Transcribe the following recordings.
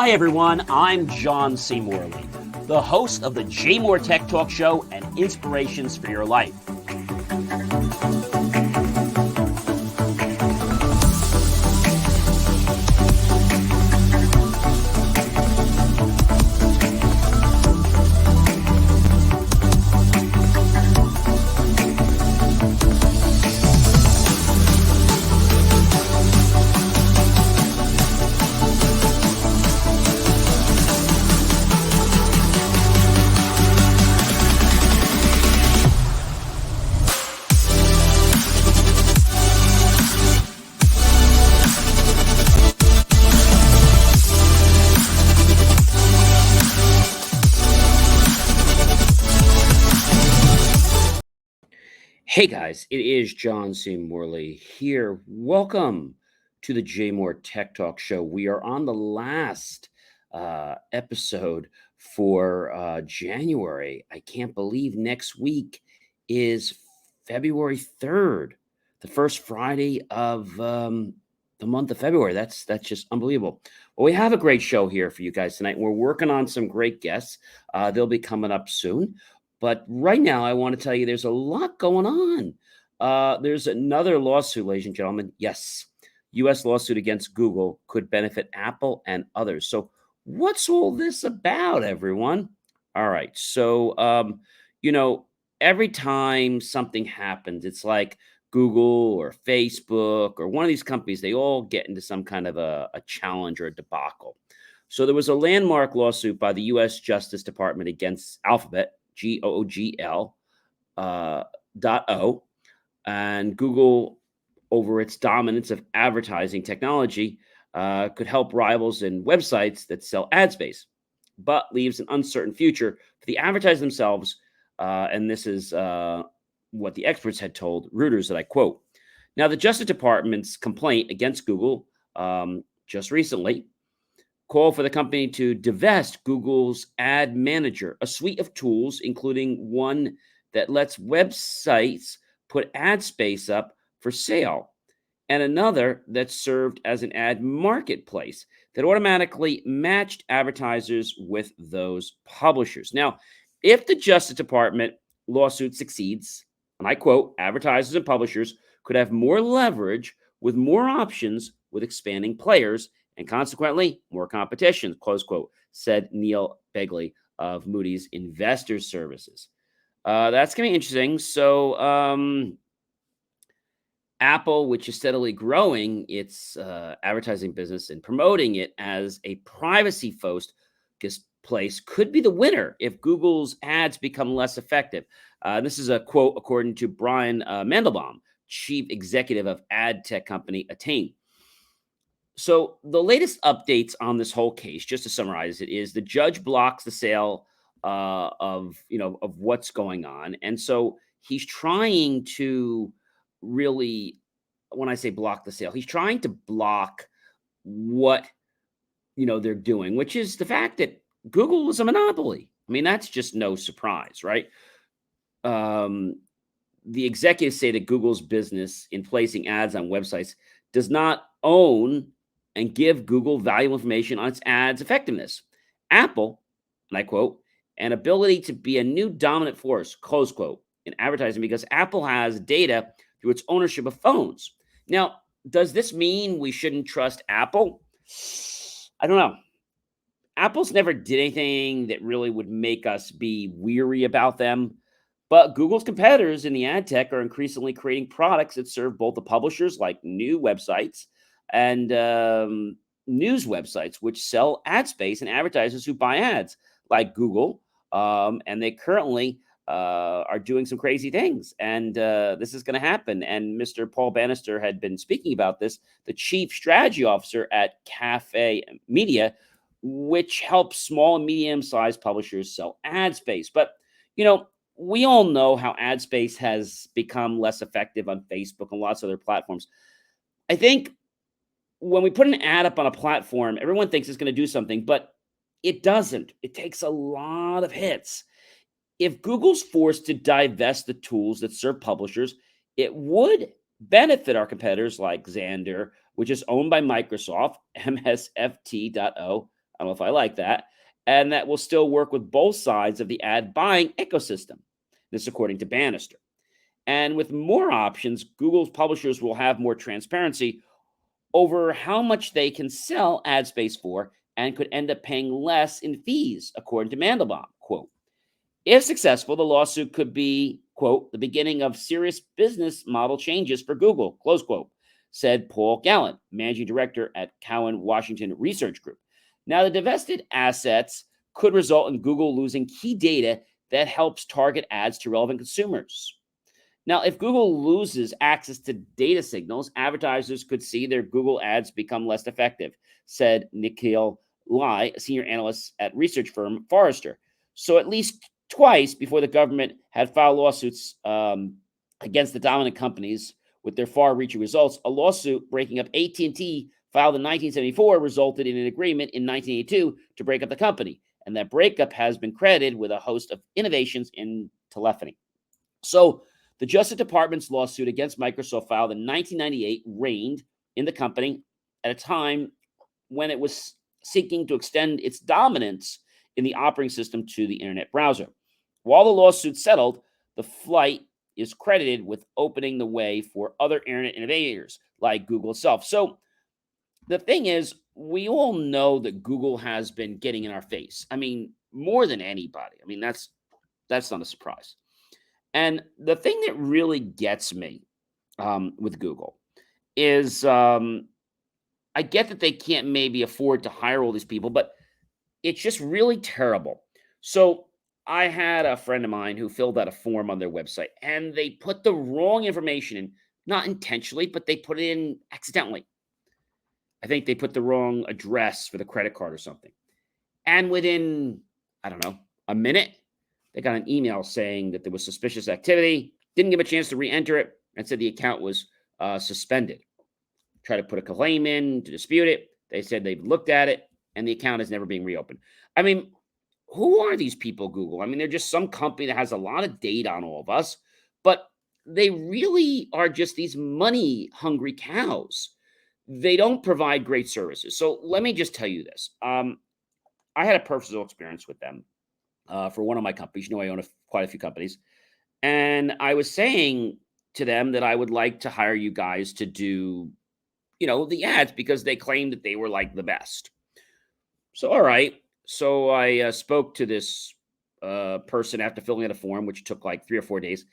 Hi, everyone. I'm John C. Morley, the host of the JMOR Tech Talk Show and Inspirations for Your Life. Hey guys, it is John C. Morley here. Welcome to the JMOR Tech Talk Show. We are on the last episode for January. I can't believe next week is February 3rd, the first Friday of the month of February. That's just unbelievable. Well, we have a great show here for you guys tonight. We're working on some great guests. They'll be coming up soon. But right now, I want to tell you there's a lot going on. There's another lawsuit, ladies and gentlemen. Yes, U.S. lawsuit against Google could benefit Apple and others. So what's all this about, everyone? All right. So, every time something happens, it's like Google or Facebook or one of these companies, they all get into some kind of a challenge or a debacle. So there was a landmark lawsuit by the U.S. Justice Department against Alphabet, Google, and Google over its dominance of advertising technology could help rivals in websites that sell ad space, but leaves an uncertain future for the advertisers themselves. And this is what the experts had told Reuters, that I quote. Now, the Justice Department's complaint against Google just recently call for the company to divest Google's Ad Manager, a suite of tools, including one that lets websites put ad space up for sale, and another that served as an ad marketplace that automatically matched advertisers with those publishers. Now, if the Justice Department lawsuit succeeds, and I quote, advertisers and publishers could have more leverage with more options with expanding players, and consequently, more competition, close quote, said Neil Begley of Moody's Investors Services. That's going to be interesting. So Apple, which is steadily growing its advertising business and promoting it as a privacy-focused place, could be the winner if Google's ads become less effective. This is a quote according to Brian Mandelbaum, chief executive of ad tech company Attain. So the latest updates on this whole case, just to summarize it, is the judge blocks the sale of what's going on, and so he's trying to really, when I say block the sale, he's trying to block what they're doing, which is the fact that Google is a monopoly. I mean, that's just no surprise, right? The executives say that Google's business in placing ads on websites does not own and give Google valuable information on its ads' effectiveness. Apple, and I quote, an ability to be a new dominant force, close quote, in advertising because Apple has data through its ownership of phones. Now, does this mean we shouldn't trust Apple? I don't know. Apple's never did anything that really would make us be weary about them. But Google's competitors in the ad tech are increasingly creating products that serve both the publishers, like new websites, and news websites, which sell ad space, and advertisers who buy ads, like Google. And they currently are doing some crazy things. And this is going to happen. And Mr. Paul Bannister had been speaking about this, the chief strategy officer at Cafe Media, which helps small and medium-sized publishers sell ad space. But, we all know how ad space has become less effective on Facebook and lots of other platforms. I think when we put an ad up on a platform, everyone thinks it's going to do something, but it doesn't. It takes a lot of hits. If Google's forced to divest the tools that serve publishers, it would benefit our competitors like Xandr, which is owned by Microsoft, MSFT.O, I don't know if I like that. And that will still work with both sides of the ad buying ecosystem. This, according to Bannister. And with more options, Google's publishers will have more transparency over how much they can sell ad space for and could end up paying less in fees, according to Mandelbaum. Quote, if successful, the lawsuit could be, quote, the beginning of serious business model changes for Google, close quote, said Paul Gallant, managing director at Cowen Washington Research Group. Now, the divested assets could result in Google losing key data that helps target ads to relevant consumers. Now, if Google loses access to data signals, advertisers could see their Google ads become less effective, said Nikhil Lai, a senior analyst at research firm Forrester. So at least twice before the government had filed lawsuits against the dominant companies with their far-reaching results, a lawsuit breaking up AT&T filed in 1974 resulted in an agreement in 1982 to break up the company. And that breakup has been credited with a host of innovations in telephony. So the Justice Department's lawsuit against Microsoft filed in 1998 reigned in the company at a time when it was seeking to extend its dominance in the operating system to the internet browser. While the lawsuit settled, the flight is credited with opening the way for other internet innovators like Google itself. So the thing is, we all know that Google has been getting in our face. I mean, more than anybody. I mean, that's not a surprise. And the thing that really gets me with Google is I get that they can't maybe afford to hire all these people, but it's just really terrible. So I had a friend of mine who filled out a form on their website and they put the wrong information in, not intentionally, but they put it in accidentally. I think they put the wrong address for the credit card or something. And within, I don't know, a minute, they got an email saying that there was suspicious activity, didn't give a chance to re-enter it, and said the account was suspended. Tried to put a claim in to dispute it. They said they've looked at it, and the account is never being reopened. I mean, who are these people, Google? I mean, they're just some company that has a lot of data on all of us, but they really are just these money-hungry cows. They don't provide great services. So let me just tell you this. I had a personal experience with them for one of my companies. You know, I own quite a few companies. And I was saying to them that I would like to hire you guys to do, the ads because they claimed that they were like the best. So, all right. So I spoke to this person after filling out a form, which took like 3 or 4 days.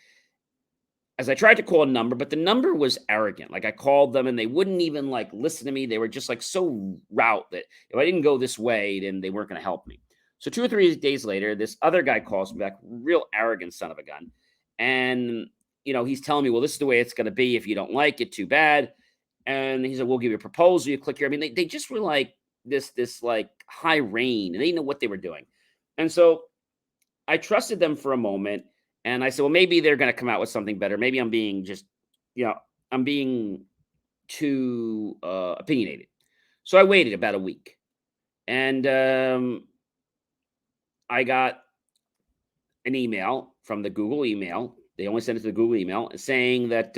As I tried to call a number, but the number was arrogant. Like I called them and they wouldn't even like listen to me. They were just like so route that if I didn't go this way, then they weren't going to help me. So 2 or 3 days later, this other guy calls me back, real arrogant son of a gun. And, he's telling me, well, this is the way it's going to be. If you don't like it, too bad. And he said, we'll give you a proposal. You click here. I mean, they just were like this like high rain and they didn't know what they were doing. And so I trusted them for a moment. And I said, well, maybe they're going to come out with something better. Maybe I'm being I'm being too opinionated. So I waited about a week. And I got an email from the Google email. They only sent it to the Google email saying that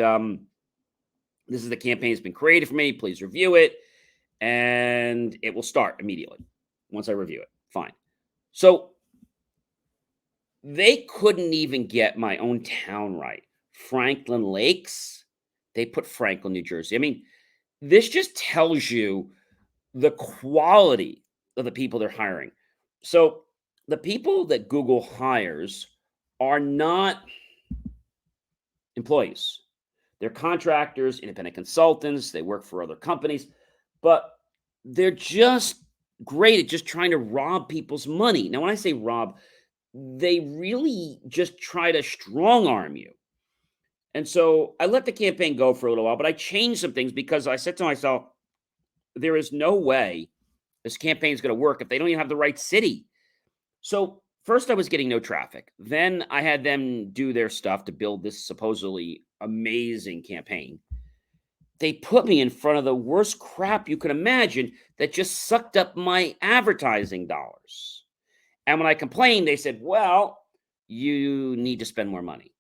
this is the campaign that's been created for me. Please review it. And it will start immediately once I review it. Fine. So they couldn't even get my own town right. Franklin Lakes. They put Franklin, New Jersey. I mean, this just tells you the quality of the people they're hiring. So the people that Google hires are not employees. They're contractors, independent consultants. They work for other companies, but they're just great at just trying to rob people's money. Now, when I say rob, they really just try to strong arm you. And so I let the campaign go for a little while, but I changed some things because I said to myself, there is no way this campaign is going to work if they don't even have the right city. So first I was getting no traffic. Then I had them do their stuff to build this supposedly amazing campaign. They put me in front of the worst crap you could imagine that just sucked up my advertising dollars. And when I complained, they said, well, you need to spend more money.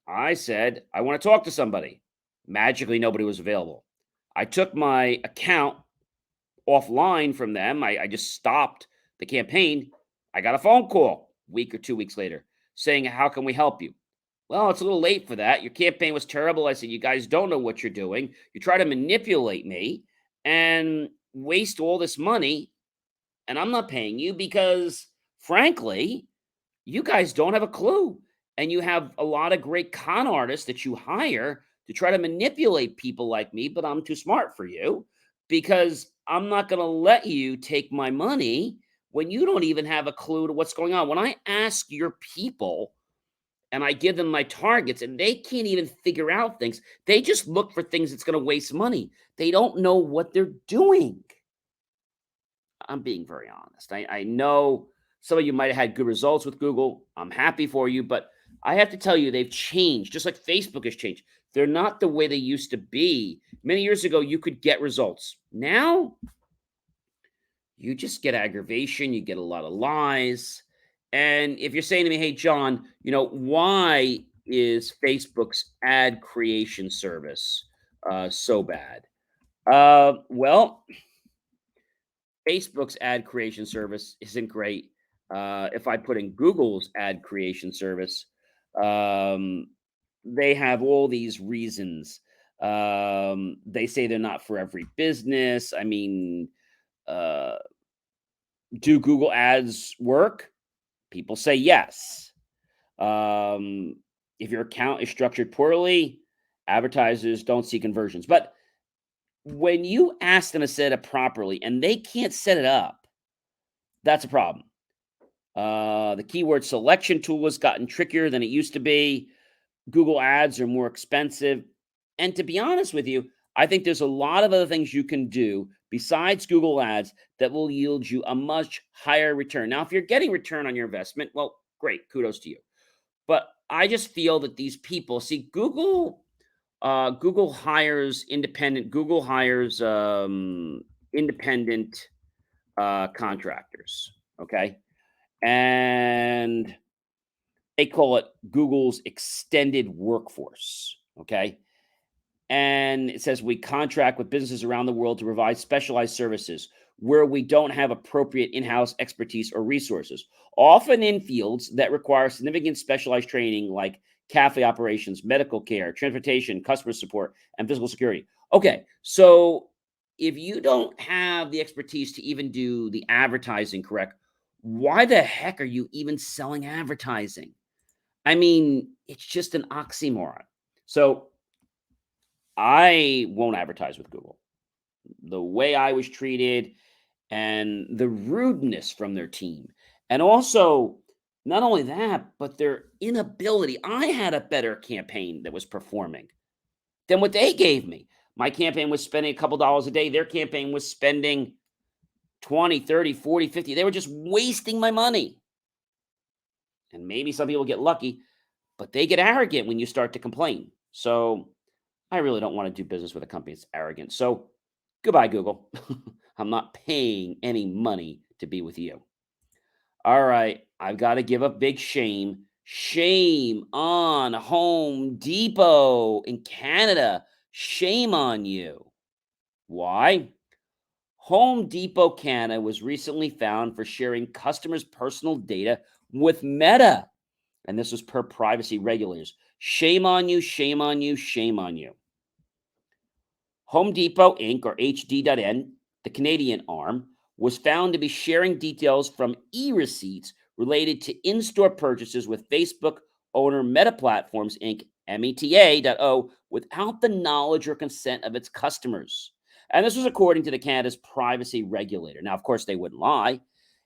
I said, I want to talk to somebody. Magically, nobody was available. I took my account offline from them. I just stopped the campaign. I got a phone call a week or 2 weeks later saying, "How can we help you?" Well, it's a little late for that. Your campaign was terrible. I said, "You guys don't know what you're doing. You try to manipulate me and waste all this money, and I'm not paying you because, frankly, you guys don't have a clue. And you have a lot of great con artists that you hire to try to manipulate people like me, but I'm too smart for you because I'm not going to let you take my money when you don't even have a clue to what's going on." When I ask your people and I give them my targets and they can't even figure out things, they just look for things that's going to waste money. They don't know what they're doing. I'm being very honest. I know some of you might have had good results with Google. I'm happy for you, but I have to tell you, they've changed, just like Facebook has changed. They're not the way they used to be. Many years ago, you could get results. Now, you just get aggravation, you get a lot of lies. And if you're saying to me, "Hey, John, why is Facebook's ad creation service so bad?" Well, Facebook's ad creation service isn't great. If I put in Google's ad creation service, um, they have all these reasons. They say they're not for every business. I mean, uh, do Google ads work? People say yes. Um, if your account is structured poorly, advertisers don't see conversions. But when you ask them to set it properly and they can't set it up, that's a problem. The keyword selection tool has gotten trickier than it used to be. Google ads are more expensive. And to be honest with you, I think there's a lot of other things you can do besides Google ads that will yield you a much higher return. Now, if you're getting return on your investment, well, great, kudos to you. But I just feel that these people see Google hires independent. Google hires independent contractors. Okay, and they call it Google's extended workforce. Okay. And it says we contract with businesses around the world to provide specialized services where we don't have appropriate in house expertise or resources, often in fields that require significant specialized training like cafe operations, medical care, transportation, customer support, and physical security. Okay. So if you don't have the expertise to even do the advertising correct, why the heck are you even selling advertising? I mean, it's just an oxymoron. So I won't advertise with Google. The way I was treated and the rudeness from their team. And also, not only that, but their inability. I had a better campaign that was performing than what they gave me. My campaign was spending a couple dollars a day. Their campaign was spending 20, 30, 40, 50. They were just wasting my money. And maybe some people get lucky, but they get arrogant when you start to complain. So I really don't want to do business with a company that's arrogant. So goodbye, Google. I'm not paying any money to be with you. All right. I've got to give a big shame. Shame on Home Depot in Canada. Shame on you. Why? Home Depot Canada was recently found for sharing customers' personal data with Meta. And this was per privacy regulators. Shame on you, shame on you, shame on you. Home Depot Inc., or HD.N, the Canadian arm, was found to be sharing details from e-receipts related to in-store purchases with Facebook owner Meta Platforms Inc., META.O, without the knowledge or consent of its customers. And this was according to the Canada's privacy regulator. Now, of course, they wouldn't lie.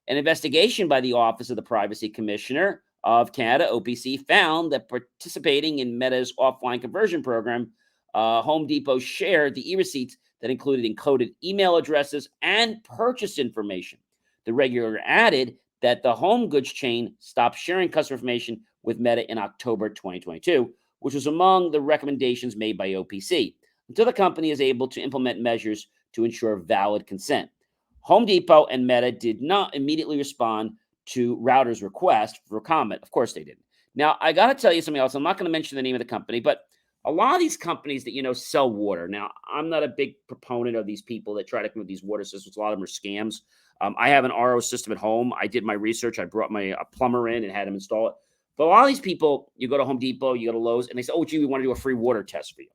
An investigation by the Office of the Privacy Commissioner of Canada, OPC, found that participating in Meta's offline conversion program, Home Depot shared the e-receipts that included encoded email addresses and purchase information. The regulator added that the home goods chain stopped sharing customer information with Meta in October 2022, which was among the recommendations made by OPC, until the company is able to implement measures to ensure valid consent. Home Depot and Meta did not immediately respond to Router's request for comment. Of course they didn't. Now, I got to tell you something else. I'm not going to mention the name of the company, but a lot of these companies that, sell water. Now, I'm not a big proponent of these people that try to come with these water systems. A lot of them are scams. I have an RO system at home. I did my research. I brought my a plumber in and had him install it. But a lot of these people, you go to Home Depot, you go to Lowe's, and they say, "Oh, gee, we want to do a free water test for you."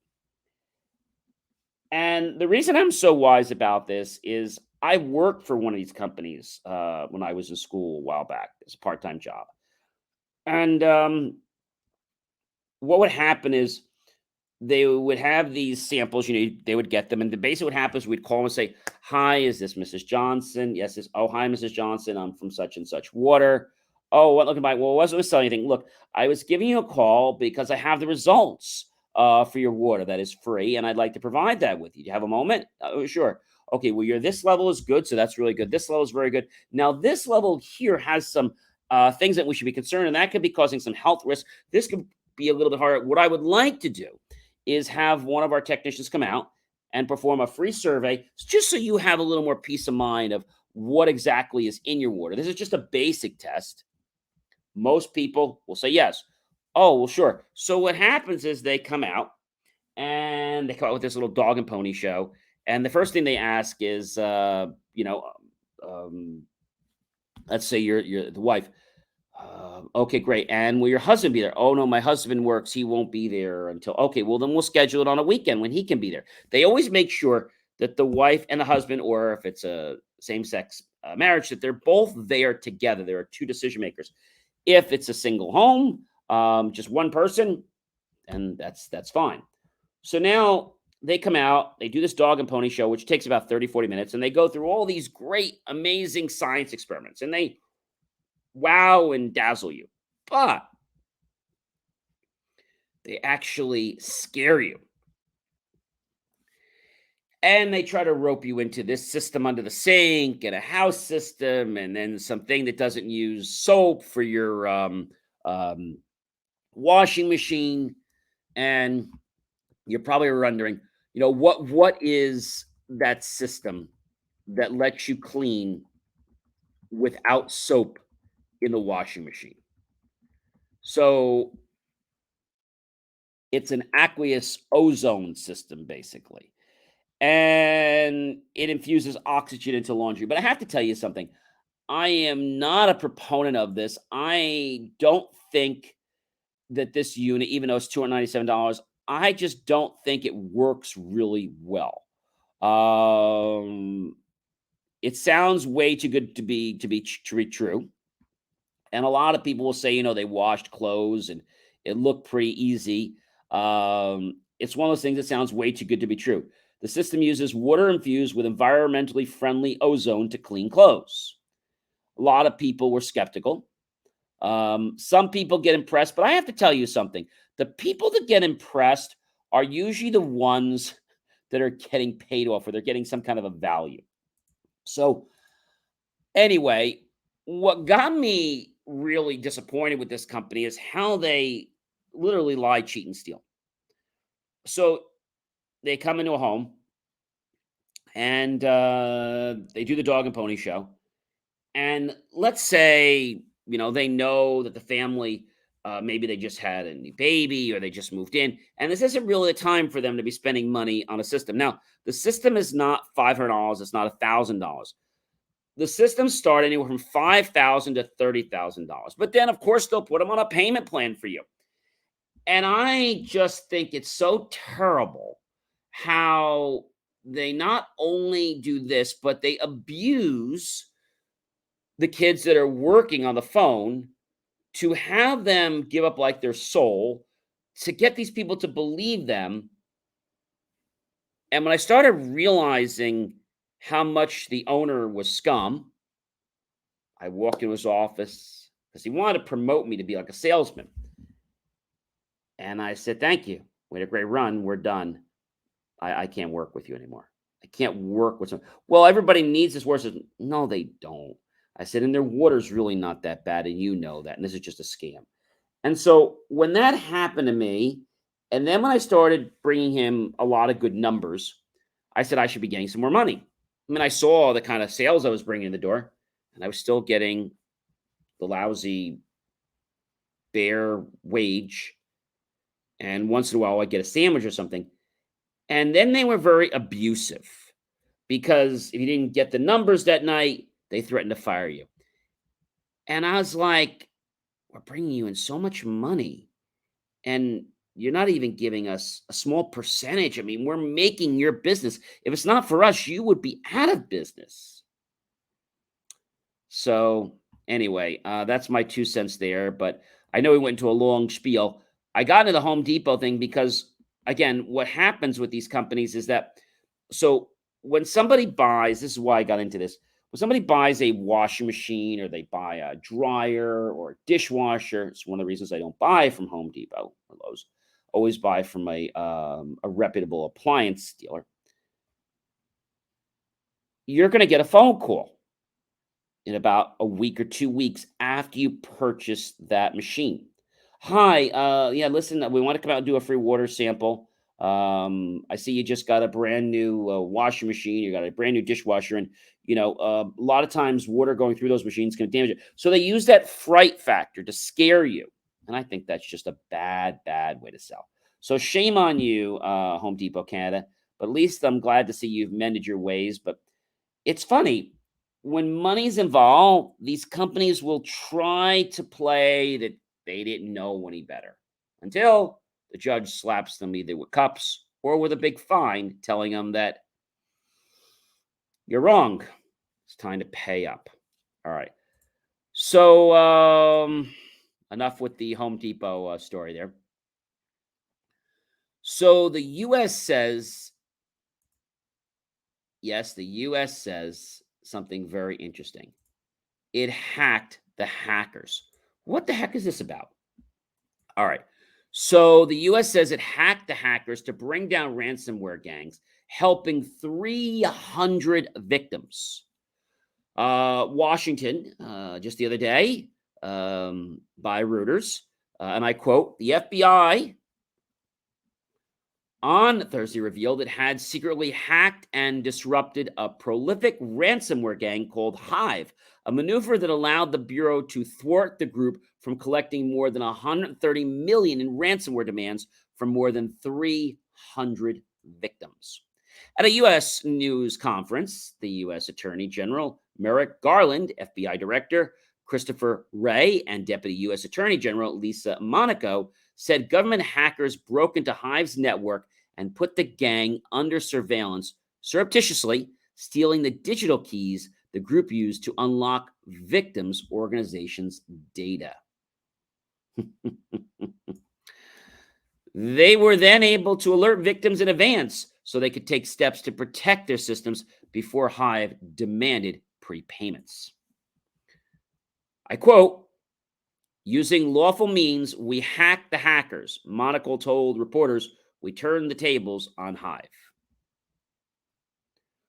And the reason I'm so wise about this is I worked for one of these companies when I was in school a while back as a part-time job. And what would happen is they would have these samples, they would get them. And basically what happens, we'd call and say, "Hi, is this Mrs. Johnson?" "Yes, this." "Oh, hi, Mrs. Johnson. I'm from such and such water." "Oh, what looking like?" "Well, I wasn't selling anything. Look, I was giving you a call because I have the results for your water that is free, and I'd like to provide that with you. Do you have a moment?" "Oh, sure." "Okay, well, your this level is good, so that's really good. This level is very good. Now, this level here has some things that we should be concerned, and that could be causing some health risk. This could be a little bit harder. What I would like to do is have one of our technicians come out and perform a free survey just so you have a little more peace of mind of what exactly is in your water. This is just a basic test." Most people will say yes. "Oh, well, sure." So what happens is they come out and they come out with this little dog and pony show. And the first thing they ask is, um, let's say you're the wife. Okay, great. "And will your husband be there?" "Oh, no, my husband works. He won't be there until." "Okay, well, then we'll schedule it on a weekend when he can be there." They always make sure that the wife and the husband, or if it's a same sex marriage, that they're both there together. There are two decision makers. If it's a single home, just one person, and that's fine. So now they come out, they do this dog and pony show, which takes about 30, 40 minutes, and they go through all these great, amazing science experiments, and they wow and dazzle you. But they actually scare you. And they try to rope you into this system under the sink and a house system, and then something that doesn't use soap for your um, washing machine. And you're probably wondering, what is that system that lets you clean without soap in the washing machine? So it's an aqueous ozone system, basically. And it infuses oxygen into laundry. But I have to tell you something. I am not a proponent of this. I don't think that this unit, even though it's $297, I just don't think it works really well. Um, it sounds way too good to be true. And a lot of people will say, they washed clothes and it looked pretty easy. It's one of those things that sounds way too good to be true. The system uses water infused with environmentally friendly ozone to clean clothes. A lot of people were skeptical. Some people get impressed, but I have to tell you something. The people that get impressed are usually the ones that are getting paid off, or they're getting some kind of a value. So, anyway, what got me really disappointed with this company is how they literally lie, cheat, and steal. So, they come into a home and they do the dog and pony show. And let's say, they know that the family, maybe they just had a new baby or they just moved in. And this isn't really the time for them to be spending money on a system. Now, the system is not $500, it's not $1,000. The systems start anywhere from $5,000 to $30,000. But then, of course, they'll put them on a payment plan for you. And I just think it's so terrible how they not only do this, but they abuse the kids that are working on the phone to have them give up like their soul to get these people to believe them. And when I started realizing how much the owner was scum, I walked into his office because he wanted to promote me to be like a salesman. And I said, "Thank you. We had a great run. We're done. I can't work with you anymore. I can't work with some." "Well, everybody needs this water." I said, "No, they don't." I said, "And their water's really not that bad, and you know that. And this is just a scam." And so when that happened to me, and then when I started bringing him a lot of good numbers, I said I should be getting some more money. I mean, I saw the kind of sales I was bringing in the door, and I was still getting the lousy bare wage. And once in a while, I'd get a sandwich or something. And then they were very abusive because if you didn't get the numbers that night, they threatened to fire you. And I was like, we're bringing you in so much money and you're not even giving us a small percentage. I mean, we're making your business. If it's not for us, you would be out of business. So anyway, that's my 2 cents there. But I know we went into a long spiel. I got into the Home Depot thing because, again, what happens with these companies is that so when somebody buys, this is why I got into this. When somebody buys a washing machine or they buy a dryer or a dishwasher, it's one of the reasons I don't buy from Home Depot or Lowe's. Always buy from a reputable appliance dealer. You're going to get a phone call in about a week or 2 weeks after you purchase that machine. Hi, yeah, listen, we want to come out and do a free water sample. I see you just got a brand new washing machine. You got a brand new dishwasher, and a lot of times water going through those machines can damage it. So they use that fright factor to scare you, and I think that's just a bad, bad way to sell. So shame on you, Home Depot Canada. But at least I'm glad to see you've mended your ways. But it's funny when money's involved, these companies will try to play that they didn't know any better until the judge slaps them either with cups or with a big fine telling them that you're wrong. It's time to pay up. All right. So, enough with the Home Depot story there. So the U.S. says, yes, the U.S. says something very interesting. It hacked the hackers. What the heck is this about? All right. So the US says it hacked the hackers to bring down ransomware gangs, helping 300 victims. Washington, just the other day, by Reuters, and I quote, the FBI on Thursday revealed it had secretly hacked and disrupted a prolific ransomware gang called Hive, a maneuver that allowed the Bureau to thwart the group from collecting more than 130 million in ransomware demands from more than 300 victims. At a U.S. news conference, the U.S. Attorney General Merrick Garland, FBI Director Christopher Wray, and Deputy U.S. Attorney General Lisa Monaco said government hackers broke into Hive's network and put the gang under surveillance, surreptitiously stealing the digital keys the group used to unlock victims' organizations' data. They were then able to alert victims in advance so they could take steps to protect their systems before Hive demanded prepayments. I quote, using lawful means, we hacked the hackers, Monaco told reporters. We turned the tables on Hive.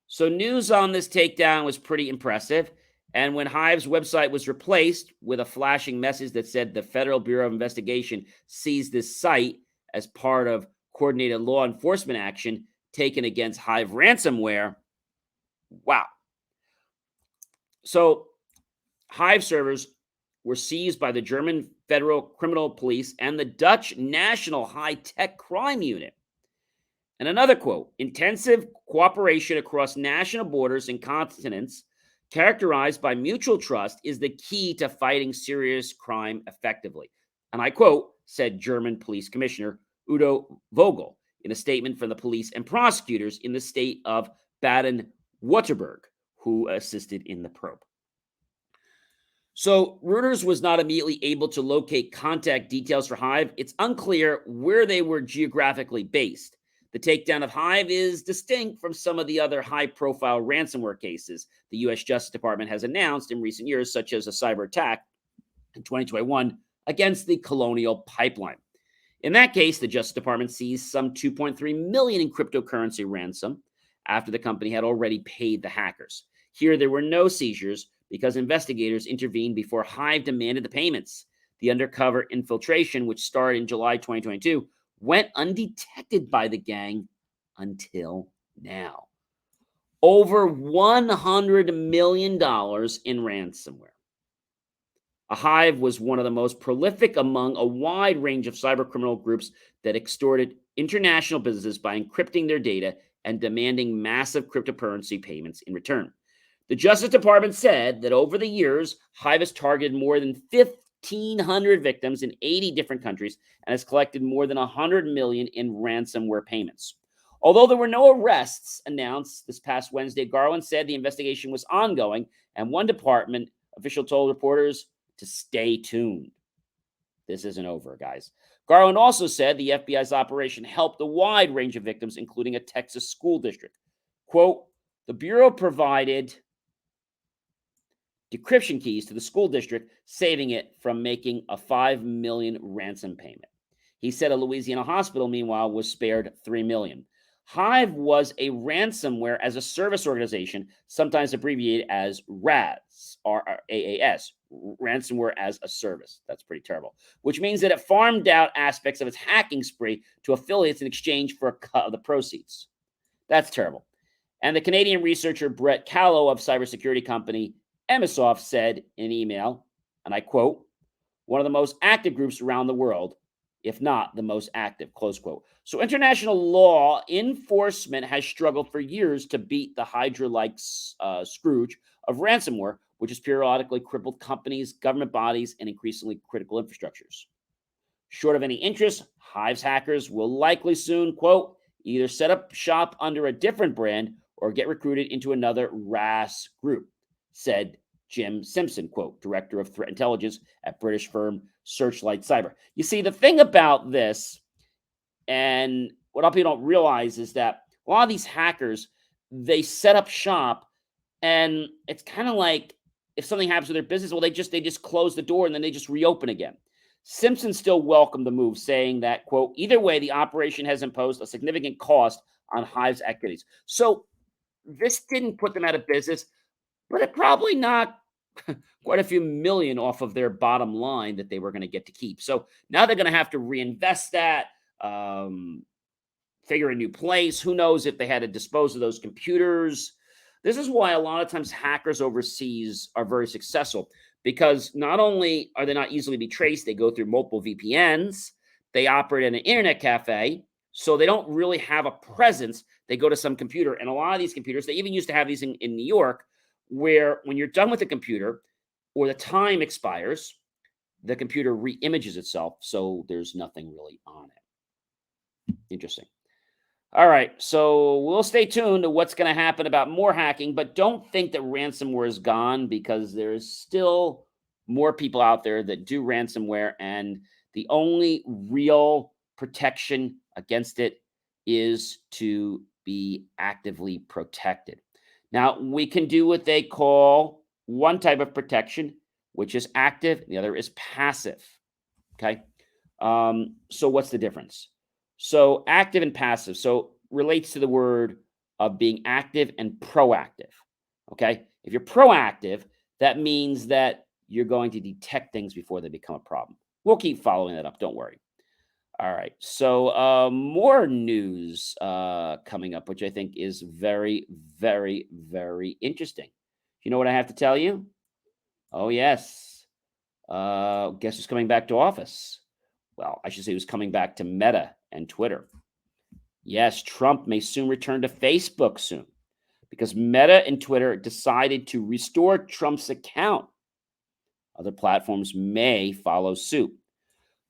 So news on this takedown was pretty impressive. And when Hive's website was replaced with a flashing message that said the Federal Bureau of Investigation seized this site as part of coordinated law enforcement action taken against Hive ransomware, wow. So Hive servers were seized by the German Federal Criminal Police and the Dutch National High-Tech Crime Unit. And another quote, intensive cooperation across national borders and continents characterized by mutual trust is the key to fighting serious crime effectively. And I quote, said German Police Commissioner Udo Vogel in a statement from the police and prosecutors in the state of Baden-Württemberg, who assisted in the probe. So Reuters was not immediately able to locate contact details for Hive. It's unclear where they were geographically based. The takedown of Hive is distinct from some of the other high-profile ransomware cases the U.S. Justice Department has announced in recent years, such as a cyber attack in 2021 against the Colonial Pipeline. In that case, the Justice Department seized some $2.3 million in cryptocurrency ransom after the company had already paid the hackers. Here, there were no seizures because investigators intervened before Hive demanded the payments. The undercover infiltration, which started in July 2022, went undetected by the gang until now. Over $100 million in ransomware. A Hive was one of the most prolific among a wide range of cybercriminal groups that extorted international businesses by encrypting their data and demanding massive cryptocurrency payments in return. The Justice Department said that over the years, Hive has targeted more than 1,500 victims in 80 different countries and has collected more than 100 million in ransomware payments. Although there were no arrests announced this past Wednesday, Garland said the investigation was ongoing, and one department official told reporters to stay tuned. This isn't over, guys. Garland also said the FBI's operation helped a wide range of victims, including a Texas school district. Quote, the Bureau provided decryption keys to the school district, saving it from making a $5 million ransom payment. He said a Louisiana hospital, meanwhile, was spared $3 million. Hive was a ransomware as a service organization, sometimes abbreviated as RAAS, R-A-A-S, ransomware as a service. That's pretty terrible, which means that it farmed out aspects of its hacking spree to affiliates in exchange for a cut of the proceeds. That's terrible. And the Canadian researcher Brett Callow of cybersecurity company Emisoft said in an email, and I quote, one of the most active groups around the world, if not the most active, close quote. So international law enforcement has struggled for years to beat the Hydra-like Scrooge of ransomware, which has periodically crippled companies, government bodies, and increasingly critical infrastructures. Short of any interest, Hive's hackers will likely soon, quote, either set up shop under a different brand or get recruited into another RAAS group, said Jim Simpson, quote, director of threat intelligence at British firm Searchlight Cyber. You see, the thing about this, and what a lot of people don't realize, is that a lot of these hackers, they set up shop, and it's kind of like if something happens to their business, well, they just close the door and then they just reopen again. Simpson still welcomed the move, saying that, quote, either way, the operation has imposed a significant cost on Hive's activities. So this didn't put them out of business, but it probably knocked quite a few million off of their bottom line that they were going to get to keep. So now they're going to have to reinvest that, figure a new place. Who knows if they had to dispose of those computers. This is why a lot of times hackers overseas are very successful, because not only are they not easily be traced, they go through multiple VPNs, they operate in an internet cafe, so they don't really have a presence. They go to some computer, and a lot of these computers, they even used to have these in New York, where when you're done with the computer or the time expires, the computer re-images itself, so there's nothing really on it. Interesting. All right, so we'll stay tuned to what's going to happen about more hacking, but don't think that ransomware is gone, because there's still more people out there that do ransomware, and the only real protection against it is to be actively protected. Now, we can do what they call one type of protection, which is active, and the other is passive. Okay, so what's the difference? So active and passive, so relates to the word of being active and proactive, okay? If you're proactive, that means that you're going to detect things before they become a problem. We'll keep following that up, don't worry. All right, so more news coming up, which I think is very, very, very interesting. You know what I have to tell you? Oh, yes. Guess who's coming back to office? Well, I should say who's coming back to Meta and Twitter. Yes, Trump may soon return to Facebook soon, because Meta and Twitter decided to restore Trump's account. Other platforms may follow suit.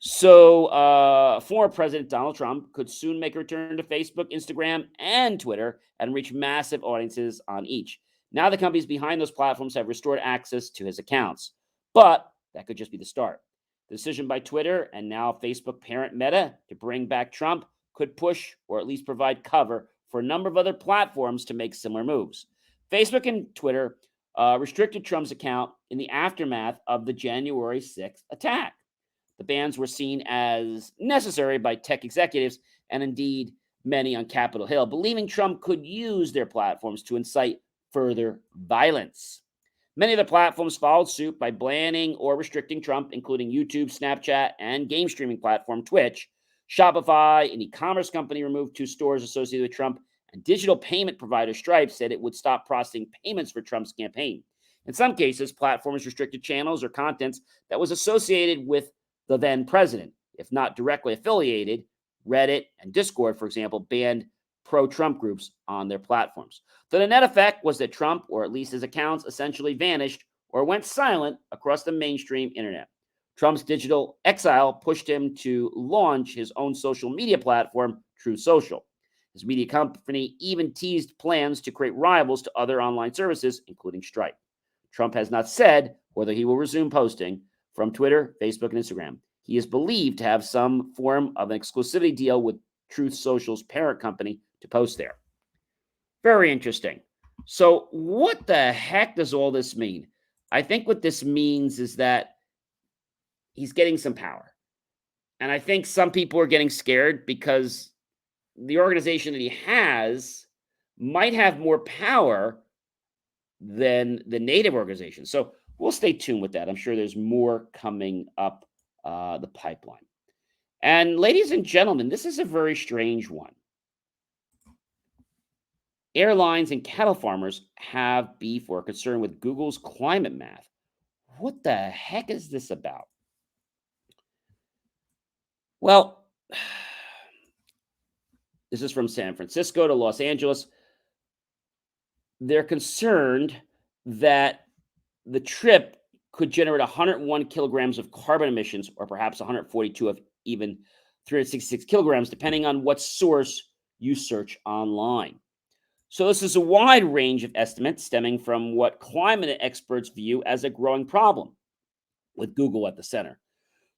So former President Donald Trump could soon make a return to Facebook, Instagram, and Twitter and reach massive audiences on each. Now the companies behind those platforms have restored access to his accounts, but that could just be the start. The decision by Twitter and now Facebook parent Meta to bring back Trump could push, or at least provide cover for a number of other platforms to make similar moves. Facebook and Twitter restricted Trump's account in the aftermath of the January 6th attack. The bans were seen as necessary by tech executives and indeed many on Capitol Hill, believing Trump could use their platforms to incite further violence. Many of the platforms followed suit by banning or restricting Trump, including YouTube, Snapchat, and game streaming platform Twitch. Shopify, an e-commerce company, removed 2 stores associated with Trump, and digital payment provider Stripe said it would stop processing payments for Trump's campaign. In some cases, platforms restricted channels or contents that was associated with the then president, if not directly affiliated. Reddit and Discord, for example, banned pro Trump groups on their platforms. The net effect was that Trump, or at least his accounts, essentially vanished or went silent across the mainstream internet. Trump's digital exile pushed him to launch his own social media platform, Truth Social. His media company even teased plans to create rivals to other online services, including Stripe. Trump has not said whether he will resume posting from Twitter, Facebook, and Instagram. He is believed to have some form of an exclusivity deal with Truth Social's parent company to post there. Very interesting. So, what the heck does all this mean? I think what this means is that he's getting some power. And I think some people are getting scared because the organization that he has might have more power than the native organization. So we'll stay tuned with that. I'm sure there's more coming up the pipeline. And ladies and gentlemen, this is a very strange one. Airlines and cattle farmers have beef or concern with Google's climate math. What the heck is this about? Well, this is from San Francisco to Los Angeles. They're concerned that the trip could generate 101 kilograms of carbon emissions, or perhaps 142 of even 366 kilograms, depending on what source you search online. So this is a wide range of estimates stemming from what climate experts view as a growing problem, with Google at the center.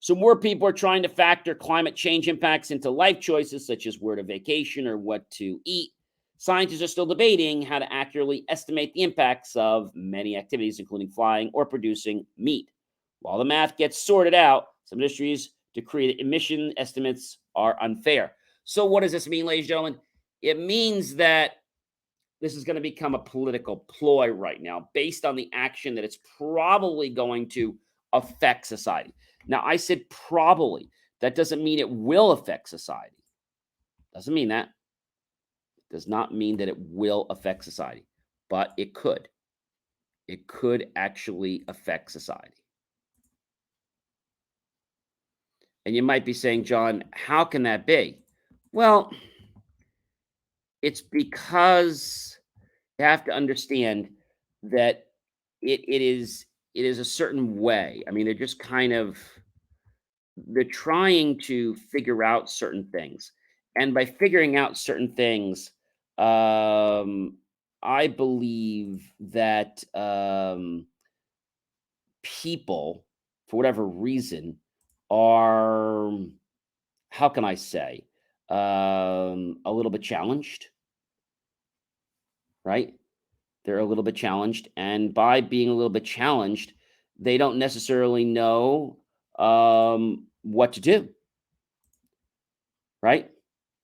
So more people are trying to factor climate change impacts into life choices, such as where to vacation or what to eat. Scientists are still debating how to accurately estimate the impacts of many activities, including flying or producing meat. While the math gets sorted out, some industries decree that emission estimates are unfair. So what does this mean, ladies and gentlemen? It means that this is going to become a political ploy right now based on the action that it's probably going to affect society. Now, I said probably. That doesn't mean it will affect society. Doesn't mean that. It does not mean that it will affect society, but it could. It could actually affect society. And you might be saying, John, how can that be? Well, it's because you have to understand that it is a certain way. I mean, they're trying to figure out certain things. And by figuring out certain things, um, I believe that people, for whatever reason, are, how can I say, a little bit challenged, right? They're a little bit challenged. And by being a little bit challenged, they don't necessarily know what to do, right?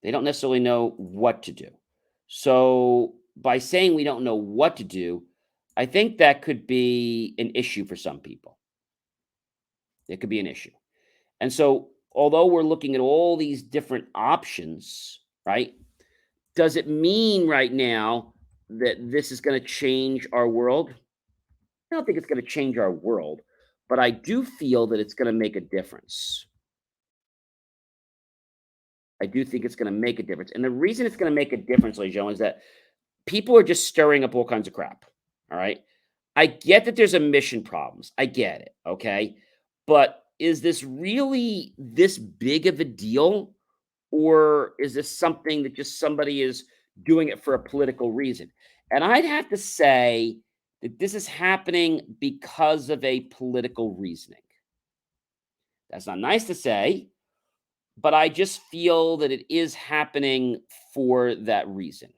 They don't necessarily know what to do. So by saying we don't know what to do, I think that could be an issue for some people. It could be an issue. And so, although we're looking at all these different options, right? Does it mean right now that this is going to change our world? I don't think it's going to change our world, but I do feel that it's going to make a difference. I do think it's going to make a difference. And the reason it's going to make a difference, ladies and gentlemen, is that people are just stirring up all kinds of crap. All right. I get that there's emission problems. I get it. Okay. But is this really this big of a deal? Or is this something that just somebody is doing it for a political reason? And I'd have to say that this is happening because of a political reasoning. That's not nice to say, but I just feel that it is happening for that reason.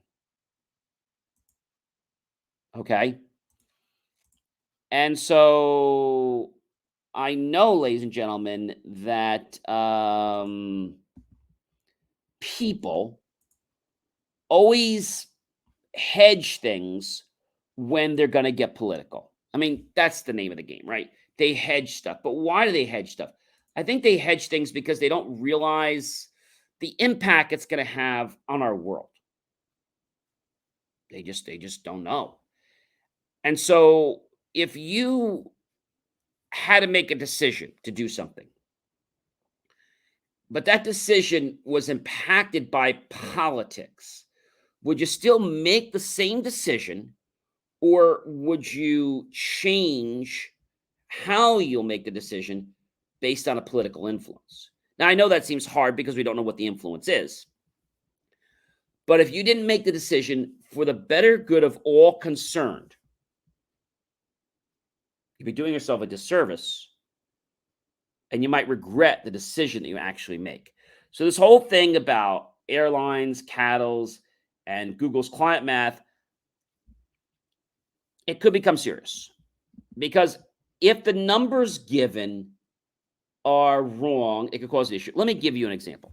Okay. And so I know, ladies and gentlemen, that people always hedge things when they're going to get political. I mean, that's the name of the game, right? They hedge stuff. But why do they hedge stuff? I think they hedge things because they don't realize the impact it's going to have on our world. They just don't know. And so if you had to make a decision to do something, but that decision was impacted by politics, would you still make the same decision, or would you change how you'll make the decision based on a political influence? Now, I know that seems hard because we don't know what the influence is. But if you didn't make the decision for the better good of all concerned, you'd be doing yourself a disservice and you might regret the decision that you actually make. So, this whole thing about airlines, cattle's, and Google's client math, it could become serious because if the numbers given are wrong, it could cause an issue. Let me give you an example.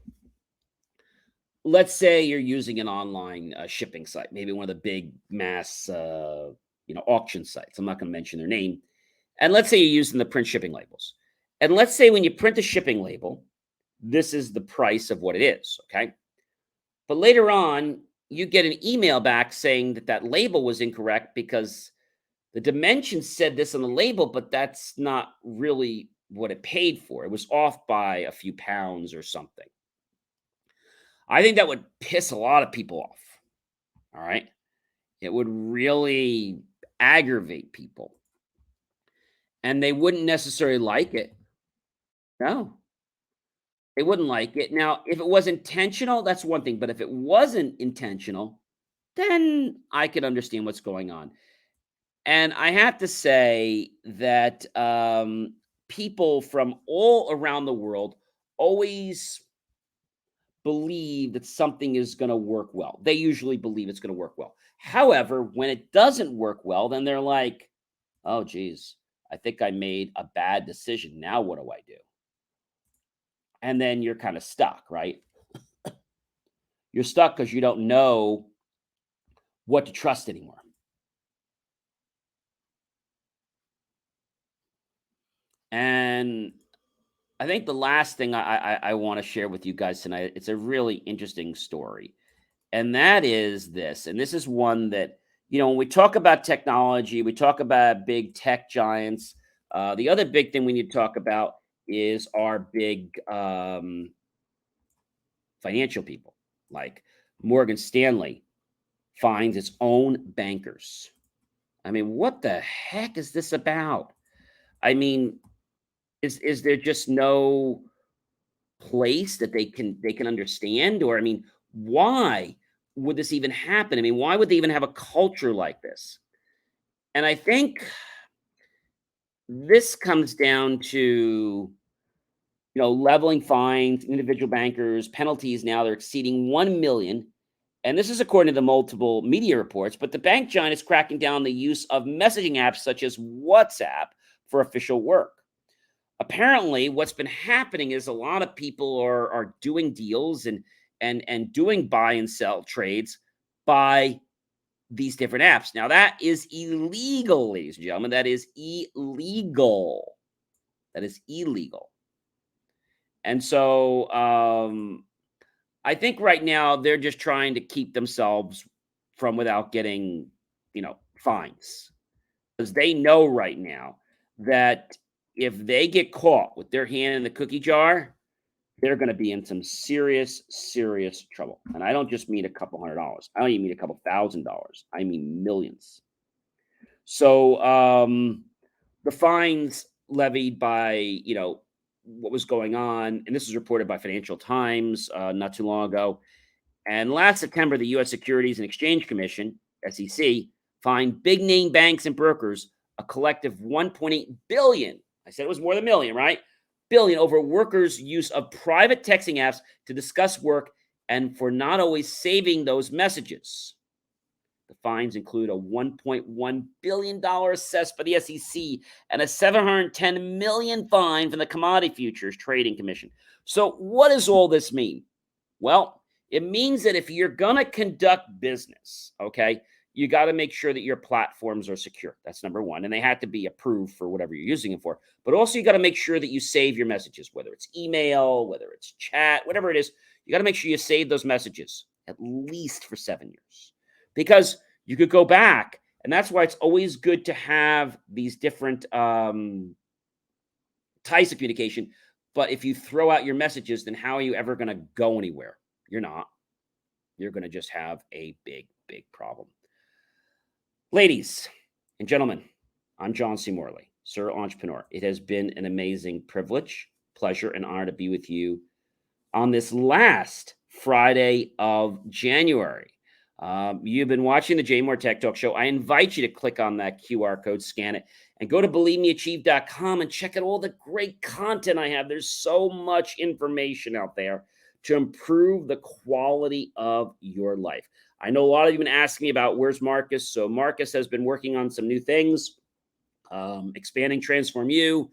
Let's say you're using an online shipping site, maybe one of the big mass, auction sites. I'm not going to mention their name. And let's say you're using the print shipping labels. And let's say when you print a shipping label, this is the price of what it is. Okay. But later on, you get an email back saying that that label was incorrect because the dimensions said this on the label, but that's not really what it paid for. It was off by a few pounds or something. I think that would piss a lot of people off. All right. It would really aggravate people and they wouldn't necessarily like it. No, they wouldn't like it. Now, if it was intentional, that's one thing. But if it wasn't intentional, then I could understand what's going on. And I have to say that people from all around the world always believe that something is going to work well. They usually believe it's going to work well. However, when it doesn't work well, then they're like, oh, geez, I think I made a bad decision. Now what do I do? And then you're kind of stuck, right? You're stuck because you don't know what to trust anymore. And I think the last thing I want to share with you guys tonight, it's a really interesting story. And that is this. And this is one that, when we talk about technology, we talk about big tech giants. The other big thing we need to talk about is our big financial people, like Morgan Stanley finds its own bankers. I mean, what the heck is this about? I mean, is there just no place that they can understand? Or I mean, why would this even happen? I mean, why would they even have a culture like this? And I think this comes down to leveling fines, individual bankers, penalties. Now they're exceeding 1 million. And this is according to the multiple media reports, but the bank giant is cracking down the use of messaging apps such as WhatsApp for official work. Apparently, what's been happening is a lot of people are doing deals and doing buy and sell trades by these different apps. Now, that is illegal, ladies and gentlemen. That is illegal. That is illegal. And so I think right now they're just trying to keep themselves from without getting, fines. Because they know right now that if they get caught with their hand in the cookie jar, they're going to be in some serious, serious trouble. And I don't just mean a couple $100. I don't even mean a couple $1,000. I mean millions. So the fines levied by, what was going on, and this was reported by Financial Times not too long ago. And last September, the U.S. Securities and Exchange Commission, SEC, fined big name banks and brokers a collective 1.8 billion. I said it was more than a million, right? Billion over workers' use of private texting apps to discuss work and for not always saving those messages. The fines include a $1.1 billion assessed by the SEC and a $710 million fine from the Commodity Futures Trading Commission. So what does all this mean? Well, it means that if you're going to conduct business, okay, you got to make sure that your platforms are secure. That's number one. And they have to be approved for whatever you're using it for. But also you got to make sure that you save your messages, whether it's email, whether it's chat, whatever it is. You got to make sure you save those messages at least for 7 years. Because you could go back And that's why it's always good to have these different types of communication. But if you throw out your messages, then how are you ever going to go anywhere? You're not. You're going to just have a big, big problem. Ladies and gentlemen, I'm John C. Morley, Sir Entrepreneur. It has been an amazing privilege, pleasure, and honor to be with you on this last Friday of January. You've been watching the JMOR Tech Talk Show. I invite you to click on that QR code, scan it, and go to believemeachieve.com and check out all the great content I have. There's so much information out there to improve the quality of your life. I know a lot of you have been asking me about where's Marcus. So Marcus has been working on some new things, expanding Transform You.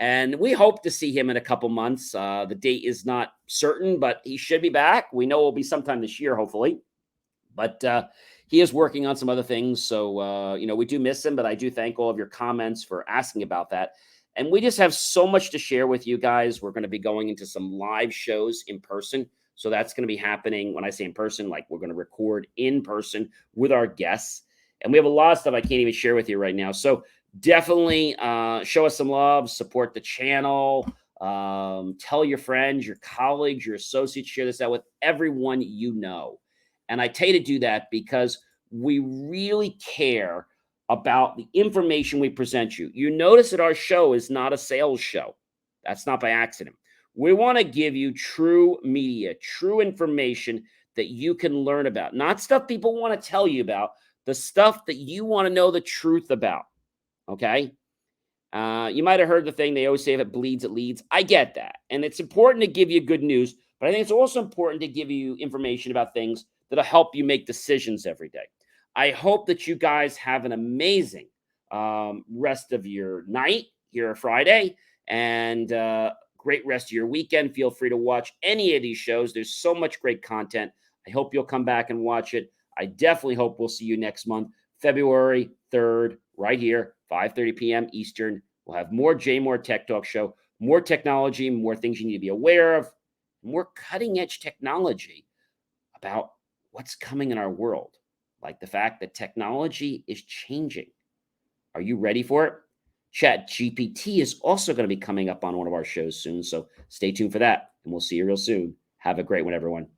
And we hope to see him in a couple months. The date is not certain, but he should be back. We know it will be sometime this year, hopefully. But he is working on some other things. So, we do miss him, but I do thank all of your comments for asking about that. And we just have so much to share with you guys. We're going to be going into some live shows in person. So that's going to be happening. When I say in person, like we're going to record in person with our guests. And we have a lot of stuff I can't even share with you right now. So definitely show us some love, support the channel, tell your friends, your colleagues, your associates, share this out with everyone you know. And I tell you to do that because we really care about the information we present you. You notice that our show is not a sales show. That's not by accident. We want to give you true media, true information that you can learn about, not stuff people want to tell you about, the stuff that you want to know the truth about. Okay. You might have heard the thing they always say, if it bleeds, it leads. I get that. And it's important to give you good news, but I think it's also important to give you information about things that'll help you make decisions every day. I hope that you guys have an amazing rest of your night here Friday and great rest of your weekend. Feel free to watch any of these shows. There's so much great content. I hope you'll come back and watch it. I definitely hope we'll see you next month, February 3rd, right here, 5:30 p.m. Eastern. We'll have more JMOR Tech Talk Show, more technology, more things you need to be aware of, more cutting-edge technology about what's coming in our world, like the fact that technology is changing. Are you ready for it? ChatGPT is also going to be coming up on one of our shows soon, so stay tuned for that, and we'll see you real soon. Have a great one, everyone.